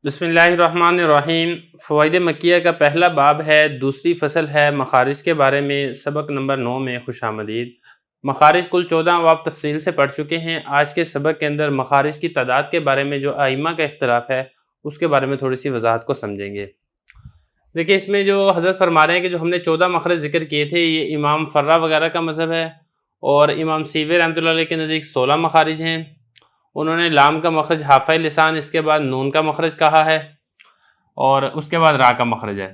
बिस्मिल्लाहिर्रहमानिर्रहीम। फ़वाइद मक्किया का पहला बाब है, दूसरी फसल है मखारिज के बारे में। सबक नंबर 9 में खुशामदीद। मखारिज कुल 14 अब आप तफसील से पढ़ चुके हैं। आज के सबक के अंदर मखारिज की तादाद के बारे में जो आइम्मा का इख्तिलाफ है उसके बारे में थोड़ी सी वजाहत को समझेंगे। देखिए, इसमें जो हज़रत फरमा रहे हैं कि जो हमने 14 मखरज ज़िक्र किए थे, ये इमाम फर्रा वगैरह का मज़हब है, और इमाम सीवी रहमतुल्लाह अलैह के नज़दीक 16 मखारिज हैं। उन्होंने लाम का मखरज हाफ़ा लिसान, इसके बाद नून का मखरज कहा है, और उसके बाद रा का मखरज है।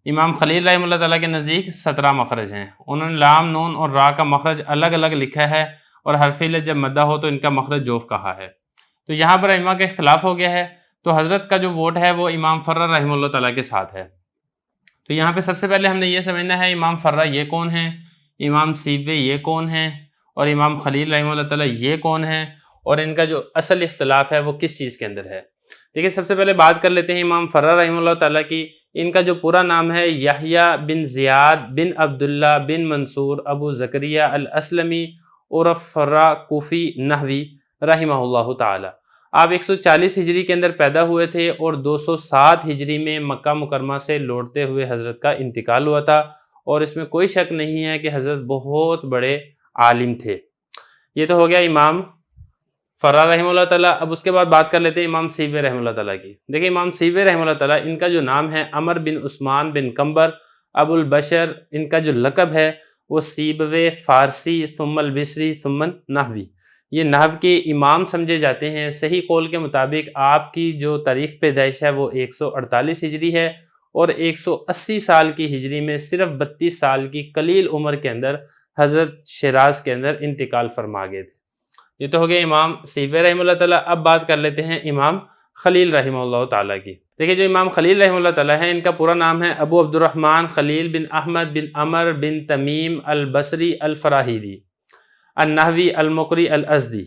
इमाम खलील रहमतुल्लाह ताला के नज़दीक 17 मखरज हैं। उन्होंने लाम, नून और रा का मखरज अलग अलग लिखा है, और हरफिल जब मद्दा हो तो इनका मखरज जोफ कहा है। तो यहाँ पर इमाम का इख्तिलाफ हो गया है, तो हज़रत का जो वोट है वो इमाम फर्रा रहमतुल्लाह ताला के साथ है। तो यहाँ पे सबसे पहले हमने ये समझना है इमाम फर्रा ये कौन है, इमाम सीवे ये कौन है, और इमाम खलील रहमतुल्लाह ताला ये कौन है, और इनका जो असल इख्तिलाफ है वो किस चीज़ के अंदर है। देखिए, सबसे पहले बात कर लेते हैं इमाम फर्रा रहमतुल्लाह ताला की। इनका जो पूरा नाम है यहया बिन ज़ियाद बिन अब्दुल्ला बिन मंसूर अबू ज़करिया अल अस्लमी उर्फ़ फर्रा कूफ़ी नहवी रहमहुल्लाह ताला। आप 140 हिजरी के अंदर पैदा हुए थे, और 207 हिजरी में मक्का मुकरमा से लौटते हुए हज़रत का इंतकाल हुआ था। और इसमें कोई शक नहीं है कि हज़रत बहुत बड़े आलिम थे। ये तो हो गया इमाम फर्रा रहमतुल्लाह ताला। अब उसके बाद बात कर लेते हैं इमाम सीवे रहमतुल्लाह ताला की। देखिए, इमाम सीवे रहमतुल्लाह ताला, इनका जो नाम है अमर बिन उस्मान बिन कंबर अबुल बशर, इनका जो लक़ब है वो सीबवे फ़ारसी सुम्मल बिसरी सुम्मन नहवी, ये नहव के इमाम समझे जाते हैं। सही कौल के मुताबिक आपकी जो तारीख़ पैदाइश है वो 148 हिजरी है, और 180 साल की हिजरी में सिर्फ 32 साल की कलील उम्र के अंदर हज़रत शिराज के अंदर इंतकाल फरमा गए थे। ये तो हो गया इमाम सीवे रहमतुल्लाह ताला। अब बात कर लेते हैं इमाम खलील रहमतुल्लाह ताला की। देखिए, जो इमाम खलील रहमतुल्लाह ताला है, इनका पूरा नाम है अबू अब्दुर्रहमान खलील बिन अहमद बिन अमर बिन तमीम अल बसरी अल फराहिदी अल नहवी अल मुकरी अल अज़दी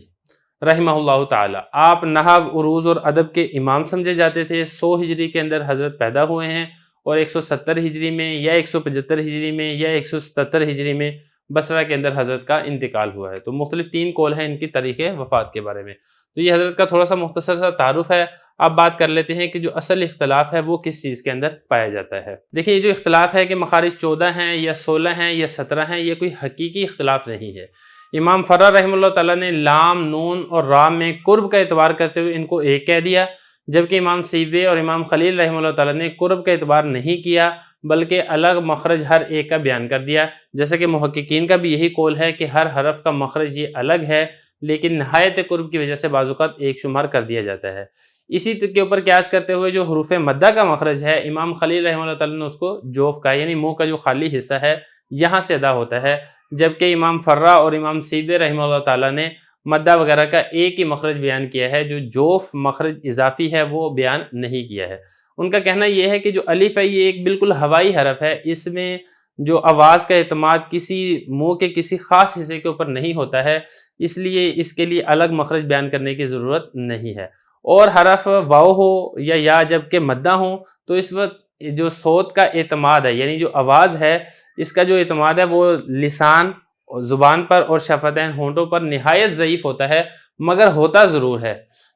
रहमहुल्लाह ताला। आप नहव, उरूज़ और अदब के इमाम समझे जाते थे। 100 हिजरी के अंदर हज़रत पैदा हुए हैं, और 170 हिजरी में या 175 हिजरी में या 177 हिजरी में बसरा के अंदर हज़रत का इंतकाल हुआ है। तो मुख्तलिफ 3 कौल हैं इनकी तारीख़ वफ़ात के बारे में। तो ये हज़रत का थोड़ा सा मुख्तसर सा तारुफ़ है। अब बात कर लेते हैं कि जो असल इख्तिलाफ़ है वो किस चीज़ के अंदर पाया जाता है। देखिए, ये जो इख्तिलाफ़ है कि मखारिज 14 हैं या 16 हैं या 17 हैं, ये कोई हकीकी इख्तिलाफ़ नहीं है। इमाम फर्रा रहमतुल्लाह ताला ने लाम, नून और राम में कुर्ब का एतबार करते हुए इनको एक कह दिया, जबकि इमाम सीवे और इमाम खलील रहमतुल्लाह ताला ने कुर्ब का एतबार नहीं किया, बल्कि अलग मखरज हर एक का बयान कर दिया। जैसे कि मुहक्किकीन का भी यही कौल है कि हर हरफ का मखरज ये अलग है, लेकिन नहायत कुर्ब की वजह से बाज़ुकात एक शुमार कर दिया जाता है। इसी के ऊपर क्यास करते हुए जो हरूफ मद्दा का मखरज है, इमाम खलील रहमतुल्लाह ताला ने उसको जोफ का, यानी मुँह का जो खाली हिस्सा है यहाँ से अदा होता है, जबकि इमाम फर्रा और इमाम सीबे रहमतुल्लाह ताला ने मद्दा वगैरह का एक ही मखरज बयान किया है, जो जोफ मखरज इजाफी है वो बयान नहीं किया है। उनका कहना यह है कि जो अलिफ है ये एक बिल्कुल हवाई हरफ है, इसमें जो आवाज़ का एतमाद किसी मुँह के किसी ख़ास हिस्से के ऊपर नहीं होता है, इसलिए इसके लिए अलग मखरज बयान करने की ज़रूरत नहीं है। और हरफ वाव हो या जबकि मद्दा हो, तो इस वक्त जो सौत का एतमाद है, यानी जो आवाज़ है, इसका जो एतमाद है वो लिसान, ज़ुबान पर और शफ़तैन, होंठों पर निहायत ज़ईफ़ होता है, मगर होता ज़रूर है।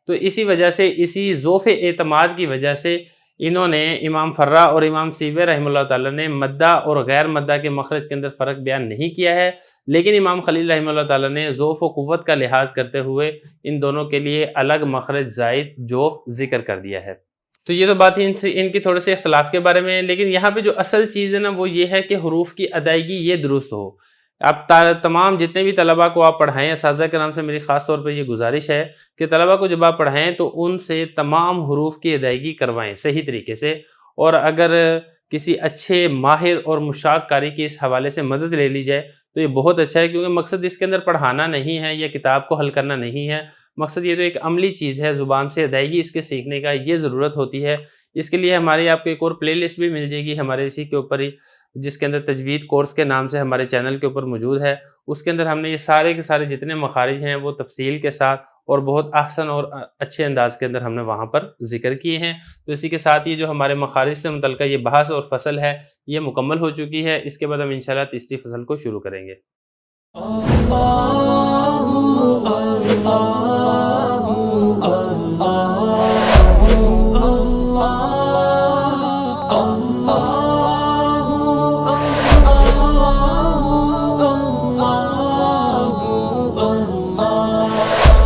तो इसी वजह से, इसी ज़ोफ़ एतमाद की वजह से इन्होंने, इमाम फर्रा और इमाम सीवे रहमतुल्लाह ताला ने मद्दा और गैर मद्दा के मखरज के अंदर फ़र्क बयान नहीं किया है, लेकिन इमाम खलील रहमतुल्लाह ताला ने ज़ोफ़ व क़ुव्वत का लिहाज करते हुए इन दोनों के लिए अलग मखरज ज़ायद जोफ़ ज़िक्र कर दिया है। तो ये तो बात ही इनकी थोड़े से इख्तिलाफ़ के बारे में। लेकिन यहाँ पे जो असल चीज़ है ना, वो ये है कि हरूफ की अदायगी ये दुरुस्त हो। आप तमाम जितने भी तलबा को आप पढ़ाएँ, असातिज़ा के नाम से मेरी ख़ास तौर पे ये गुजारिश है कि तलबा को जब आप पढ़ाएँ तो उनसे तमाम हरूफ की अदायगी करवाएँ सही तरीके से। और अगर کسی اچھے ماہر اور مشاق قاری کی اس حوالے سے مدد لے لی جائے تو یہ بہت اچھا ہے، کیونکہ مقصد اس کے اندر پڑھانا نہیں ہے یا کتاب کو حل کرنا نہیں ہے، مقصد یہ تو ایک عملی چیز ہے، زبان سے ادائیگی اس کے سیکھنے کا یہ ضرورت ہوتی ہے۔ اس کے لیے ہماری آپ کو ایک اور پلے لسٹ بھی مل جائے گی ہمارے اسی کے اوپر ہی، جس کے اندر تجوید کورس کے نام سے ہمارے چینل کے اوپر موجود ہے۔ اس کے اندر ہم نے یہ سارے کے سارے جتنے مخارج ہیں وہ تفصیل کے ساتھ اور بہت احسن اور اچھے انداز کے اندر ہم نے وہاں پر ذکر کیے ہیں۔ تو اسی کے ساتھ یہ جو ہمارے مخارج سے متعلقہ یہ بحث اور فصل ہے یہ مکمل ہو چکی ہے۔ اس کے بعد ہم انشاءاللہ تیسری فصل کو شروع کریں گے۔